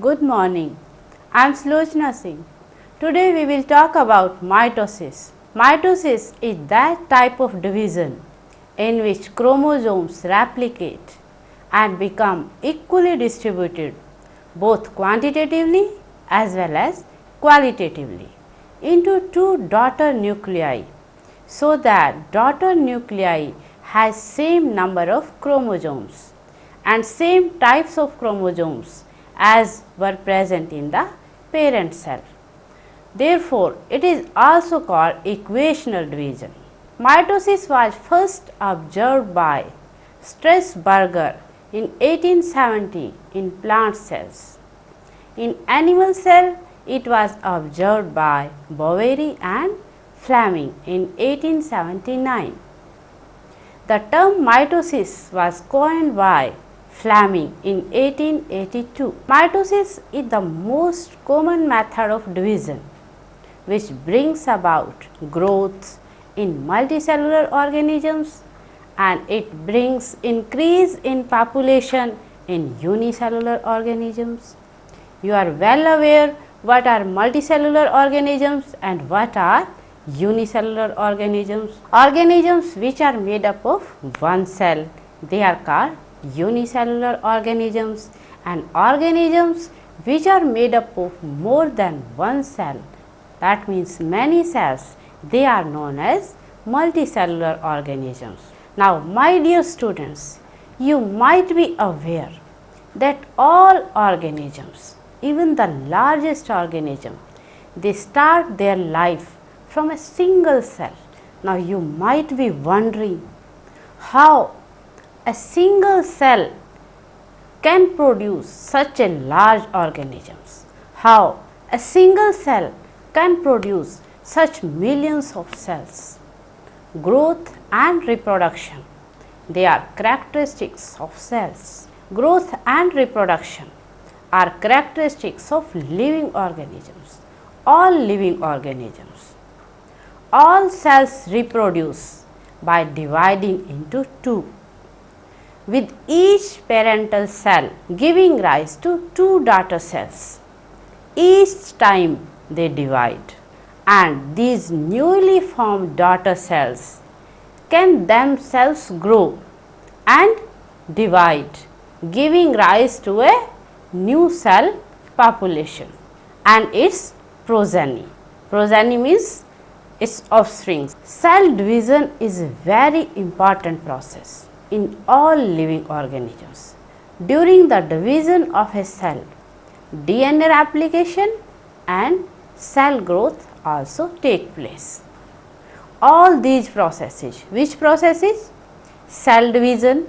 Good morning. I am Slochna Singh. Today we will talk about mitosis. Mitosis is that type of division in which chromosomes replicate and become equally distributed both quantitatively as well as qualitatively into two daughter nuclei, so that daughter nuclei has same number of chromosomes and same types of chromosomes as were present in the parent cell. Therefore, it is also called equational division. Mitosis was first observed by Strasburger in 1870 in plant cells. In animal cell, it was observed by Boveri and Fleming in 1879. The term mitosis was coined by Fleming in 1882. Mitosis is the most common method of division which brings about growth in multicellular organisms, and it brings increase in population in unicellular organisms. You are well aware what are multicellular organisms and what are unicellular organisms. Organisms which are made up of one cell, they are called unicellular organisms, and organisms which are made up of more than one cell, that means many cells, they are known as multicellular organisms. Now, my dear students, you might be aware that all organisms, even the largest organism, they start their life from a single cell. Now, you might be wondering how a single cell can produce such a large organisms, how a single cell can produce such millions of cells. Growth and reproduction, they are characteristics of cells. Growth and reproduction are characteristics of living organisms, all living organisms. All cells reproduce by dividing into two, with each parental cell giving rise to two daughter cells each time they divide, and these newly formed daughter cells can themselves grow and divide, giving rise to a new cell population and its progeny. Progeny means its offspring. Cell division is a very important process in all living organisms. During the division of a cell, DNA replication and cell growth also take place. All these processes, which processes? Cell division,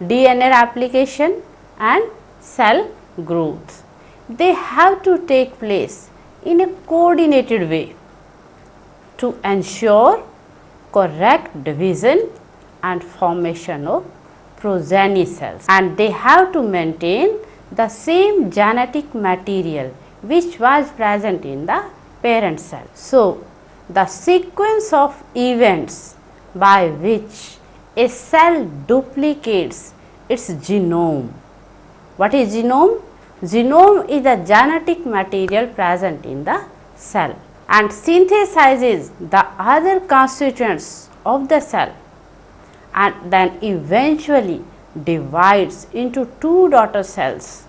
DNA replication and cell growth, they have to take place in a coordinated way to ensure correct division and formation of progeny cells, and they have to maintain the same genetic material which was present in the parent cell. So, the sequence of events by which a cell duplicates its genome. What is genome? Genome is the genetic material present in the cell and synthesizes the other constituents of the cell, and then eventually divides into two daughter cells.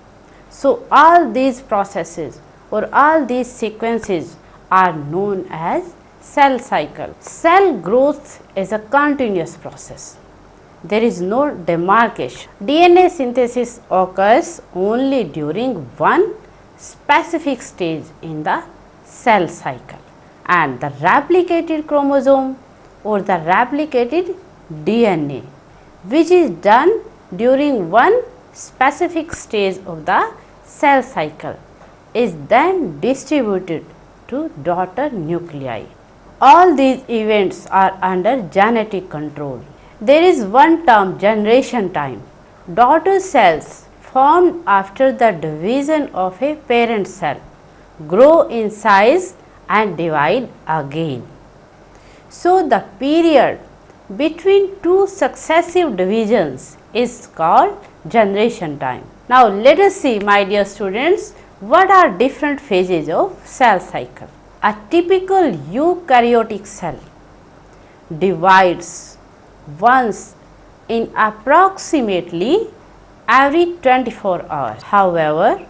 So, all these processes or all these sequences are known as cell cycle. Cell growth is a continuous process. There is no demarcation. DNA synthesis occurs only during one specific stage in the cell cycle, and the replicated chromosome or the replicated DNA, which is done during one specific stage of the cell cycle, is then distributed to daughter nuclei. All these events are under genetic control. There is one term, generation time. Daughter cells formed after the division of a parent cell grow in size and divide again. So, the period between two successive divisions is called generation time. Now let us see, my dear students, what are different phases of cell cycle. A typical eukaryotic cell divides once in approximately every 24 hours. However,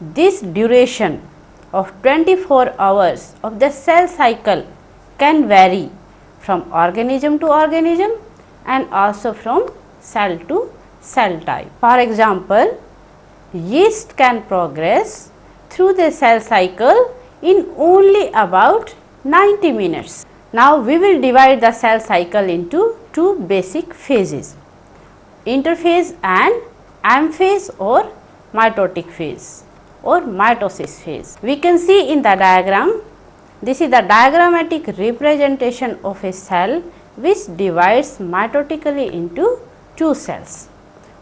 this duration of 24 hours of the cell cycle can vary from organism to organism and also from cell to cell type. For example, yeast can progress through the cell cycle in only about 90 minutes. Now we will divide the cell cycle into two basic phases, interphase and amphase or mitotic phase or mitosis phase. We can see in the diagram, this is the diagrammatic representation of a cell which divides mitotically into two cells.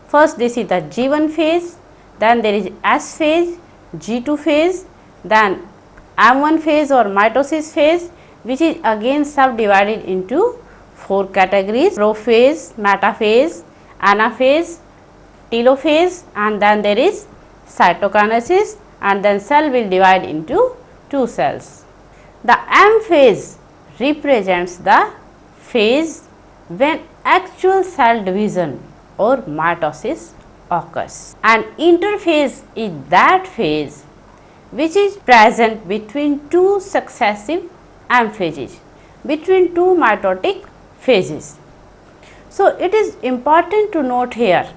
First, this is the G1 phase, then there is S phase, G2 phase, then M1 phase or mitosis phase, which is again subdivided into four categories: prophase, metaphase, anaphase, telophase, and then there is cytokinesis, and then cell will divide into two cells. The M phase represents the phase when actual cell division or mitosis occurs, and interphase is that phase which is present between two successive amphases, between two mitotic phases. So it is important to note here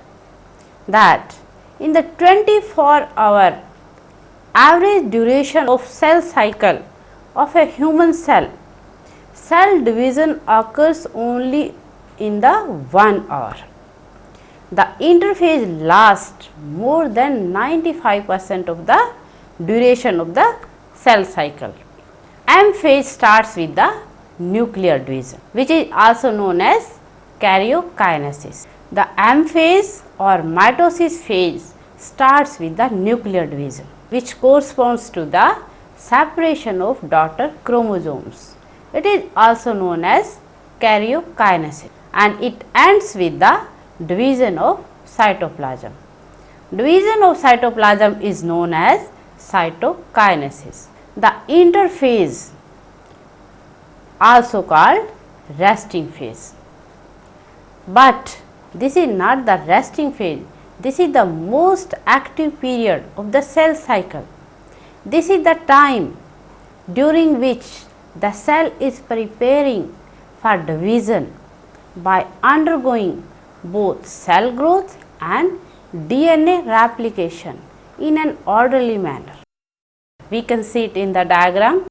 that in the 24-hour average duration of cell cycle of a human cell, cell division occurs only in the 1 hour. The interphase lasts more than 95% of the duration of the cell cycle. M phase starts with the nuclear division, which is also known as karyokinesis. The M phase or mitosis phase starts with the nuclear division, which corresponds to the separation of daughter chromosomes. It is also known as karyokinesis, and it ends with the division of cytoplasm. Division of cytoplasm is known as cytokinesis. The interphase, also called resting phase, but this is not the resting phase. This is the most active period of the cell cycle. This is the time during which the cell is preparing for division by undergoing both cell growth and DNA replication in an orderly manner. We can see it in the diagram.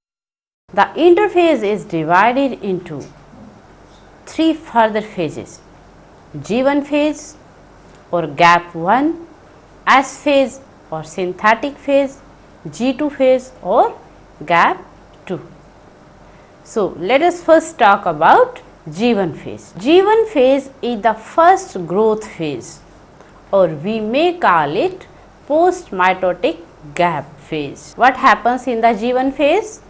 The interphase is divided into three further phases: G1 phase or gap 1, S phase or synthetic phase, G2 phase or gap 2. So let us first talk about G1 phase. G1 phase is the first growth phase, or we may call it post mitotic gap phase. What happens in the G1 phase?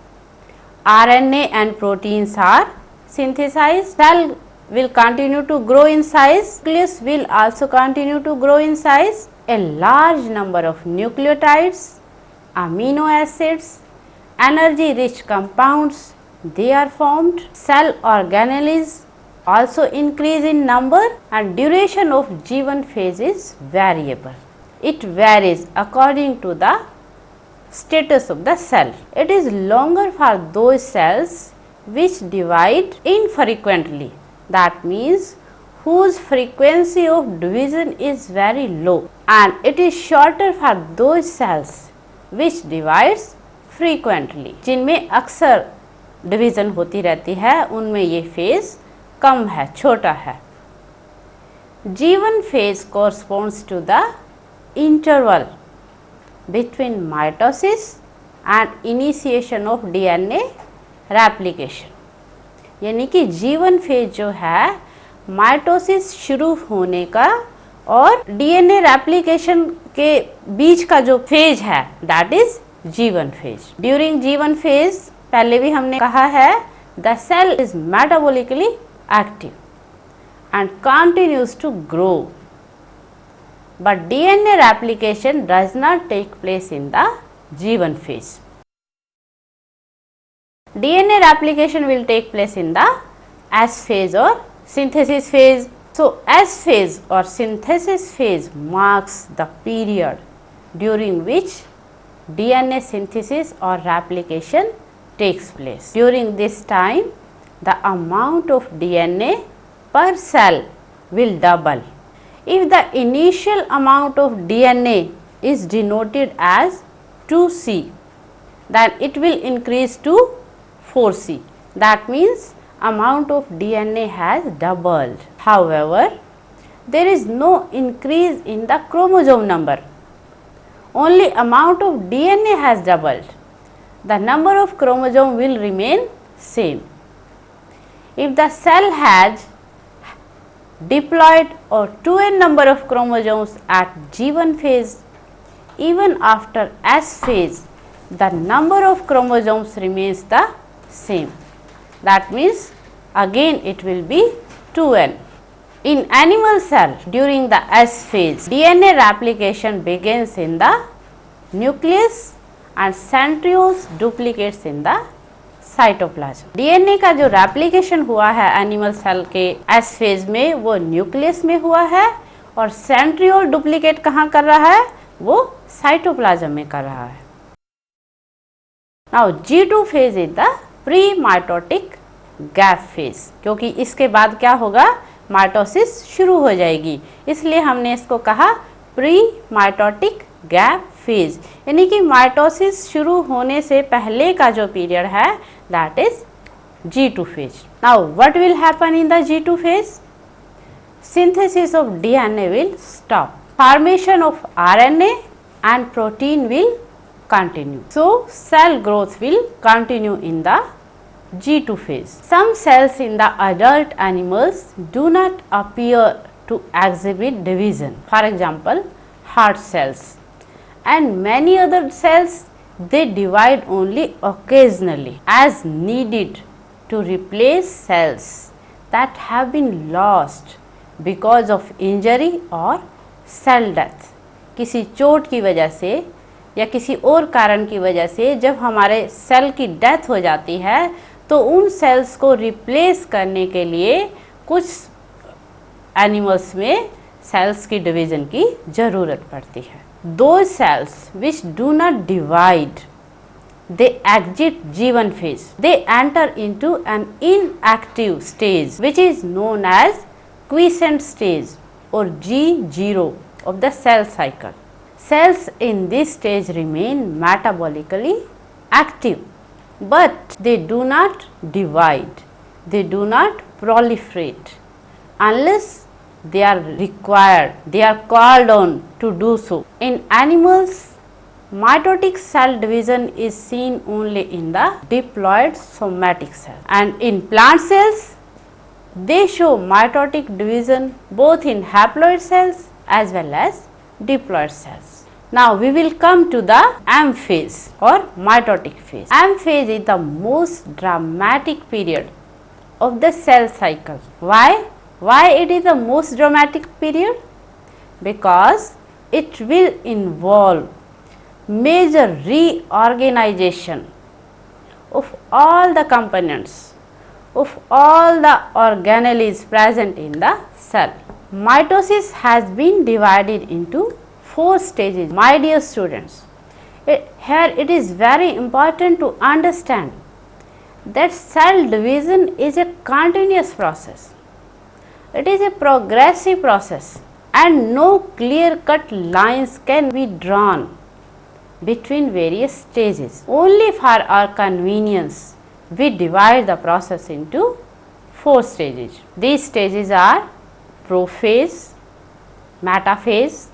RNA and proteins are synthesized, cell will continue to grow in size, nucleus will also continue to grow in size, a large number of nucleotides, amino acids, energy rich compounds, they are formed, cell organelles also increase in number, and duration of G1 phase is variable. It varies according to the status of the cell. It is longer for those cells which divide infrequently, that means whose frequency of division is very low, and it is shorter for those cells which divides frequently. जिनमें अक्सर division होती रहती है उनमें ये phase कम है, छोटा है. G1 phase corresponds to the interval between mitosis and initiation of DNA replication. यानी कि G1 phase जो है माइटोसिस शुरू होने का और DNA replication के बीच का जो फेज है that is G1 phase. During G1 phase पहले भी हमने कहा है the cell is metabolically active and continues to grow but DNA replication does not take place in the G1 phase. DNA replication will take place in the S phase or synthesis phase. So, S phase or synthesis phase marks the period during which DNA synthesis or replication takes place. During this time, the amount of DNA per cell will double. If the initial amount of DNA is denoted as 2C, then it will increase to 4C. That means amount of DNA has doubled. However, there is no increase in the chromosome number. Only amount of DNA has doubled. The number of chromosome will remain same. If the cell has diploid or 2n number of chromosomes at G1 phase, even after S phase, the number of chromosomes remains the same. That means again it will be 2n. In animal cell, during the S phase, DNA replication begins in the nucleus and centrioles duplicates in the cytoplasm. DNA का जो replication हुआ है animal cell के S phase में वो nucleus में हुआ है और सेंट्रियोल डुप्लीकेट कहाँ कर रहा है, वो साइटोप्लाज्म में कर रहा है. Now G2 phase is the pre mitotic gap phase, क्योंकि इसके बाद क्या होगा, माइटोसिस शुरू हो जाएगी, इसलिए हमने इसको कहा प्री माइटोटिक गैप फेज, यानी कि माइटोसिस शुरू होने से पहले का जो पीरियड है that is G2 phase. Now what will happen in the G2 phase? Synthesis of DNA will stop. Formation of RNA and protein will continue. So cell growth will continue in the G2 phase. Some cells in the adult animals do not appear to exhibit division. For example, heart cells. And many other cells, they divide only occasionally as needed to replace cells that have been lost because of injury or cell death. किसी चोट की वजह से या किसी और कारण की वजह से जब हमारे सेल की डेथ हो जाती है तो उन सेल्स को रिप्लेस करने के लिए कुछ एनिमल्स में सेल्स की डिवीजन की ज़रूरत पड़ती है. Those cells which do not divide, they exit G1 phase. They enter into an inactive stage which is known as quiescent stage or G0 of the cell cycle. Cells in this stage remain metabolically active, but they do not divide, they do not proliferate unless they are required, they are called on to do so. In animals, mitotic cell division is seen only in the diploid somatic cell, and in plant cells they show mitotic division both in haploid cells as well as diploid cells. Now we will come to the M phase or mitotic phase. M phase is the most dramatic period of the cell cycle. Why? Why it is the most dramatic period? Because it will involve major reorganization of all the components of all the organelles present in the cell. Mitosis has been divided into 4 stages. My dear students, here it is very important to understand that cell division is a continuous process. It is a progressive process and no clear-cut lines can be drawn between various stages. Only for our convenience, we divide the process into 4 stages. These stages are prophase, metaphase,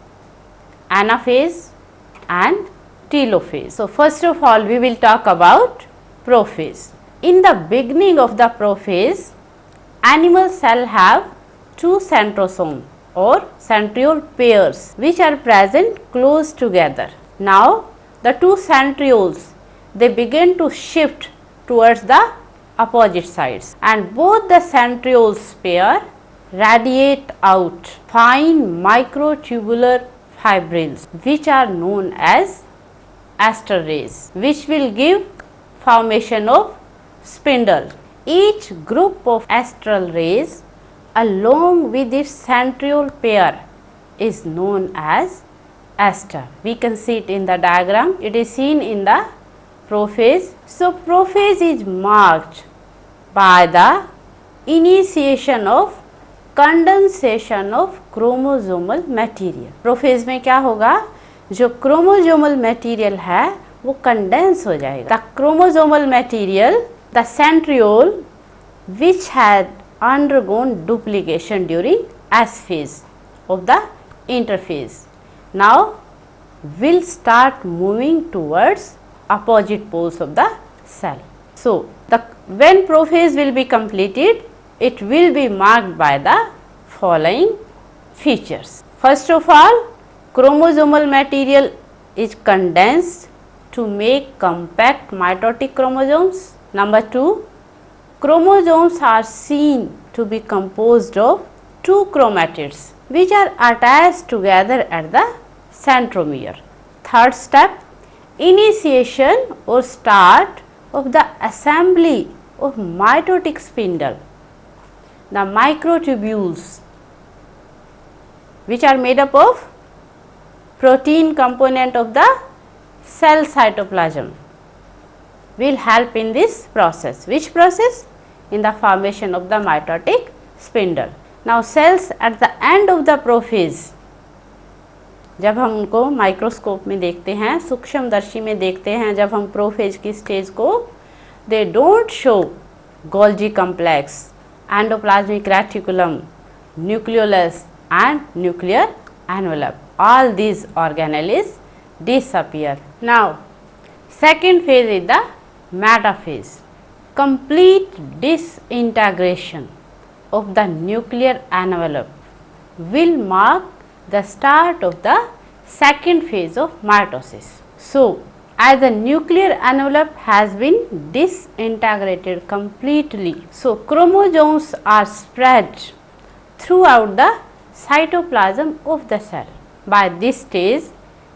anaphase and telophase. So, first of all we will talk about prophase. In the beginning of the prophase, animal cell have 2 centrosome or centriole pairs which are present close together. Now, the 2 centrioles, they begin to shift towards the opposite sides and both the centrioles pair radiate out fine microtubular fibrils which are known as Astor rays, which will give formation of spindle. Each group of astral rays along with its centriole pair is known as aster. We can see it in the diagram. It is seen in the prophase. So, prophase is marked by the initiation of condensation of chromosomal material. Prophase में क्या होगा, जो chromosomal material है वो condense हो जाएगा. The chromosomal material, the centriole which had undergone duplication during S phase of the interphase now will start moving towards opposite poles of the cell. So, when prophase will be completed, it will be marked by the following features. First of all, chromosomal material is condensed to make compact mitotic chromosomes. Number 2, chromosomes are seen to be composed of two chromatids which are attached together at the centromere. Third step, initiation or start of the assembly of mitotic spindle. The microtubules which are made up of protein component of the cell cytoplasm will help in this process. Which process? In the formation of the mitotic spindle. Now, cells at the end of the prophase, जब हम उनको microscope में देखते हैं, सूक्ष्मदर्शी में देखते हैं, जब हम प्रोफेज की स्टेज को, they don't show Golgi complex, endoplasmic reticulum, nucleolus and nuclear envelope. All these organelles disappear. Now, second phase is the metaphase. Complete disintegration of the nuclear envelope will mark the start of the second phase of mitosis. So, as the nuclear envelope has been disintegrated completely, so chromosomes are spread throughout the cytoplasm of the cell. By this stage,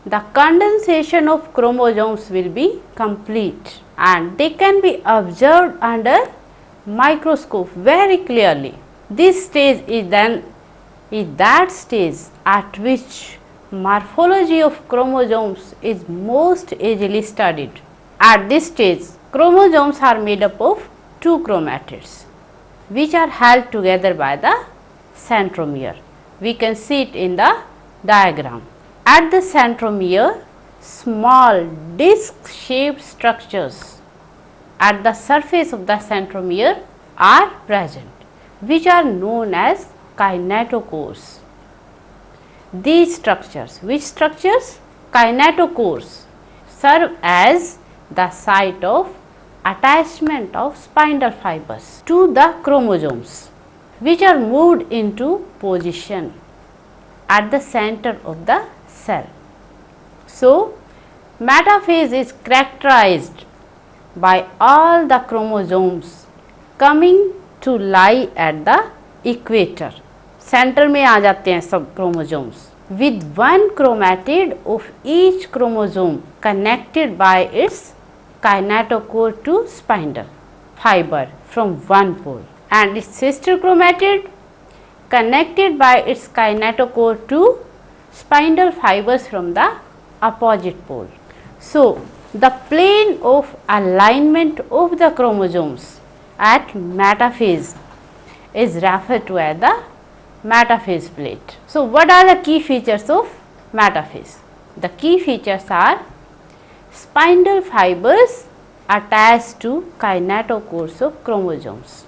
the condensation of chromosomes will be complete and they can be observed under microscope very clearly. This stage is that stage at which morphology of chromosomes is most easily studied. At this stage, chromosomes are made up of two chromatids which are held together by the centromere. We can see it in the diagram. At the centromere, small disc shaped structures at the surface of the centromere are present, which are known as kinetochores. These structures, which structures? Kinetochores, serve as the site of attachment of spindle fibers to the chromosomes, which are moved into position at the center of the cell. So, metaphase is characterized by all the chromosomes coming to lie at the equator. Centre में आ जाते हैं सब chromosomes with one chromatid of each chromosome connected by its kinetochore to spindle fiber from one pole and its sister chromatid connected by its kinetochore to spindle fibers from the opposite pole. So, the plane of alignment of the chromosomes at metaphase is referred to as the metaphase plate. So, what are the key features of metaphase? The key features are spindle fibers attached to kinetochores of chromosomes.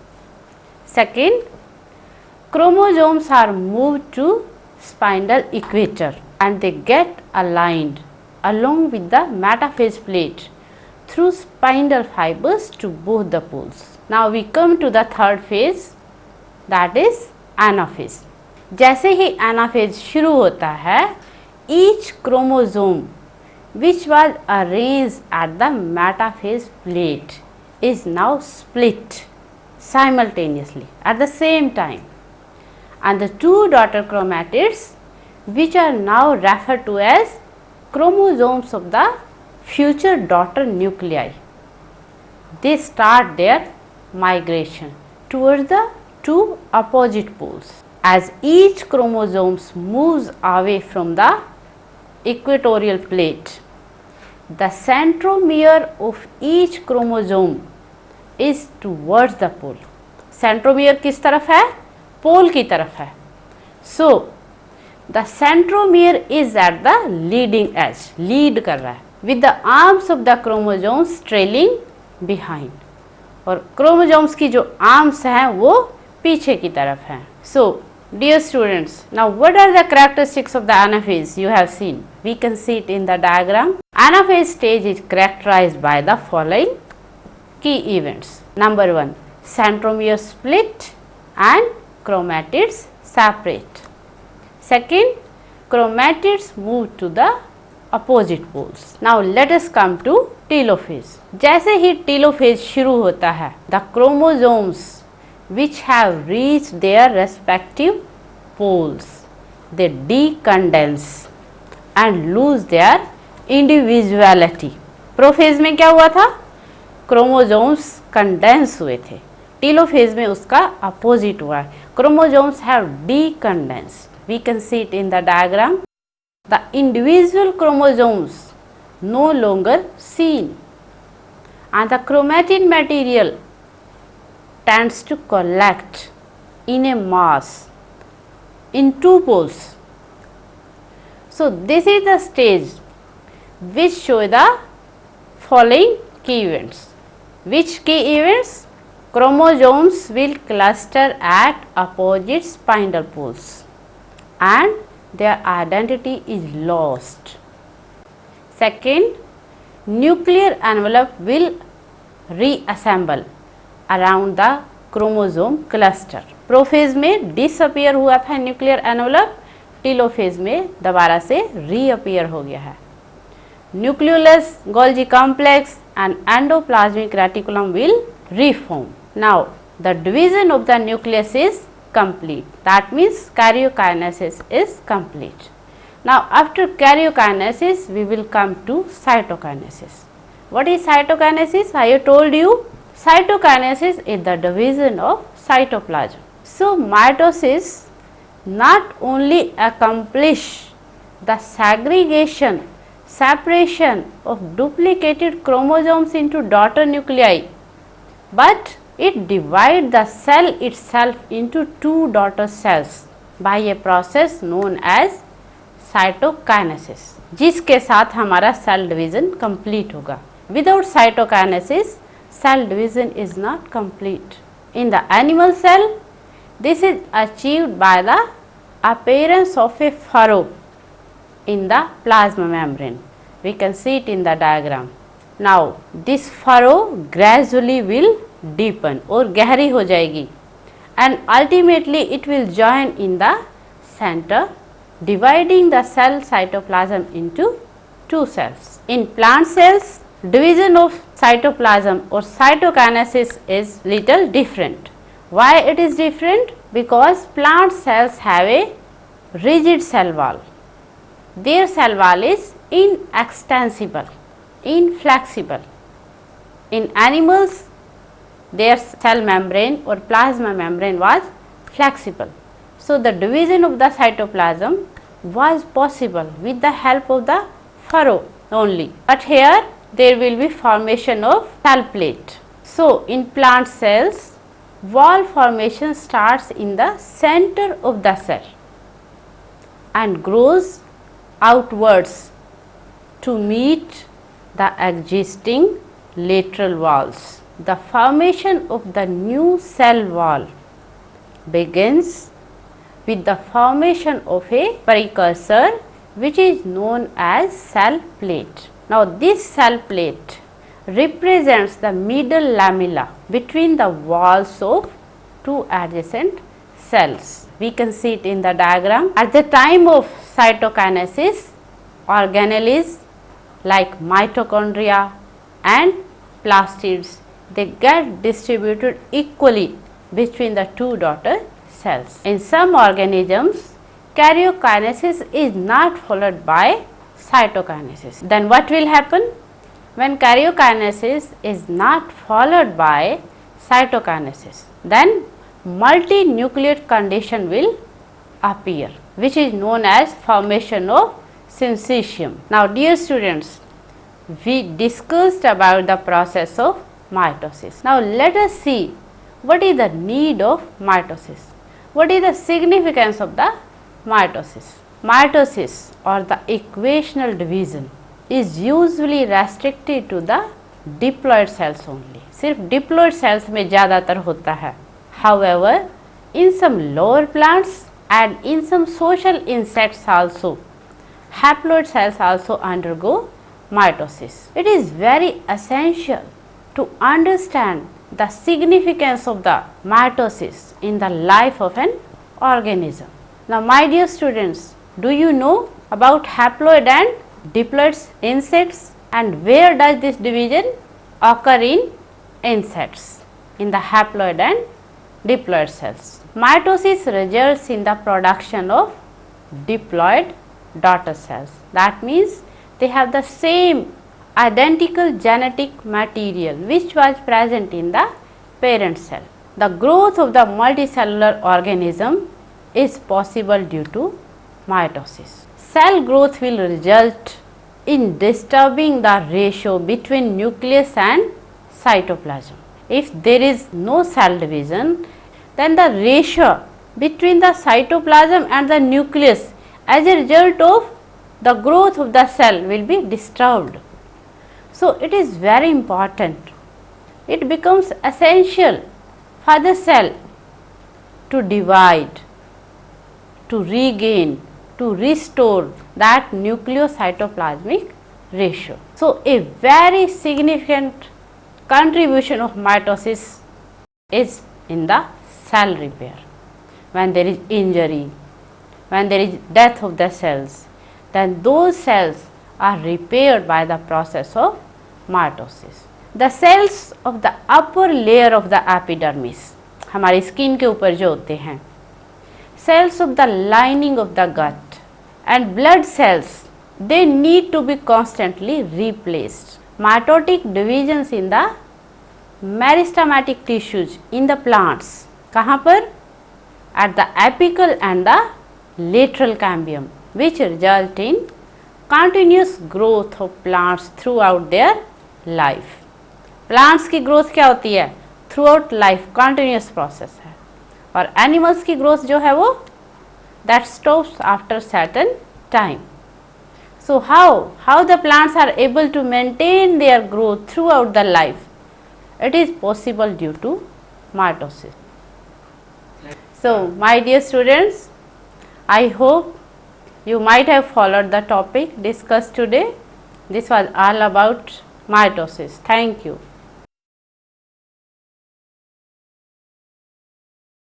Second, chromosomes are moved to spindle equator and they get aligned along with the metaphase plate through spindle fibers to both the poles. Now, we come to the third phase, that is anaphase. जैसे ही anaphase शुरू होता है, each chromosome which was arranged at the metaphase plate is now split simultaneously at the same time and the two daughter chromatids, which are now referred to as chromosomes of the future daughter nuclei. They start their migration towards the two opposite poles. As each chromosome moves away from the equatorial plate, the centromere of each chromosome is towards the pole. Centromere किस तरफ है? पोल की तरफ है. So the centromere is at the leading edge, lead कर रहा है, with the arms of the chromosomes trailing behind. और chromosomes की जो arms हैं वो पीछे की तरफ हैं. So dear students, now what are the characteristics of the anaphase you have seen? We can see it in the diagram. Anaphase stage is characterized by the following key events. Number 1, centromere split and chromatids separate. Second, chromatids move to the opposite poles. Now let us come to telophase. जैसे ही telophase शुरू होता है, the chromosomes which have reached their respective poles, they decondense and lose their individuality. Prophase में क्या हुआ था? Chromosomes condense हुए थे. टेलोफेज में उसका अपोजिट हुआ है. Chromosomes have decondensed. We can see it in the diagram. The individual chromosomes no longer seen, and the chromatin material tends to collect in a mass in two poles. So this is the stage which show the following key events. Which key events? Chromosomes will cluster at opposite spindle poles and their identity is lost. Second, nuclear envelope will reassemble around the chromosome cluster. Prophase में disappear हुआ था nuclear envelope, telophase में दोबारा से reappear हो गया है. Nucleolus, Golgi complex and endoplasmic reticulum will reform. Now the division of the nucleus is complete. That means karyokinesis is complete. Now after karyokinesis we will come to cytokinesis. What is cytokinesis? I have told you, cytokinesis is the division of cytoplasm. So mitosis not only accomplish the segregation, separation of duplicated chromosomes into daughter nuclei, but it divides the cell itself into two daughter cells by a process known as cytokinesis, जिसके साथ हमारा cell division complete होगा. Without cytokinesis cell division is not complete. In the animal cell this is achieved by the appearance of a furrow in the plasma membrane. We can see it in the diagram. Now this furrow gradually will deepen और गहरी हो जाएगी and ultimately it will join in the center, dividing the cell cytoplasm into two cells. In plant cells, division of cytoplasm or cytokinesis is little different. Why it is different? Because plant cells have a rigid cell wall. Their cell wall is inextensible, inflexible. In animals, their cell membrane or plasma membrane was flexible. So the division of the cytoplasm was possible with the help of the furrow only. But here there will be formation of cell plate. So in plant cells, wall formation starts in the center of the cell and grows outwards to meet the existing lateral walls. The formation of the new cell wall begins with the formation of a precursor which is known as cell plate. Now this cell plate represents the middle lamella between the walls of two adjacent cells. We can see it in the diagram. At the time of cytokinesis, organelles like mitochondria and plastids, they get distributed equally between the two daughter cells. In some organisms, karyokinesis is not followed by cytokinesis. Then what will happen? When karyokinesis is not followed by cytokinesis, then multinucleate condition will appear, which is known as formation of syncytium. Now dear students, we discussed about the process of mitosis. Now let us see what is the need of mitosis. What is the significance of the mitosis? Mitosis or the equational division is usually restricted to the diploid cells only. सिर्फ diploid cells में ज़्यादातर होता है. However, in some lower plants and in some social insects also, haploid cells also undergo mitosis. It is very essential to understand the significance of the mitosis in the life of an organism. Now my dear students, do you know about haploid and diploid insects, and where does this division occur in insects? In the haploid and diploid cells. Mitosis results in the production of diploid daughter cells. That means they have the same identical genetic material which was present in the parent cell. The growth of the multicellular organism is possible due to mitosis. Cell growth will result in disturbing the ratio between nucleus and cytoplasm. If there is no cell division, then the ratio between the cytoplasm and the nucleus as a result of the growth of the cell will be disturbed. So it is very important. It becomes essential for the cell to divide, to regain, to restore that nucleocytoplasmic ratio. So a very significant contribution of mitosis is in the cell repair. When there is injury, when there is death of the cells, then those cells are repaired by the process of mitosis. The cells of the upper layer of the epidermis, हमारी skin के ऊपर जो होते हैं, cells of the lining of the gut and blood cells, they need to be constantly replaced. Mitotic divisions in the meristematic tissues in the plants, कहाँ पर? At the apical and the lateral cambium, which result in continuous growth of plants throughout their life. Plants की growth क्या होती है? Throughout life continuous process है. और animals की growth जो है वो that stops after certain time. So how the plants are able to maintain their growth throughout the life? It is possible due to mitosis. So my dear students, I hope you might have followed the topic discussed today. This was all about mitosis. Thank you.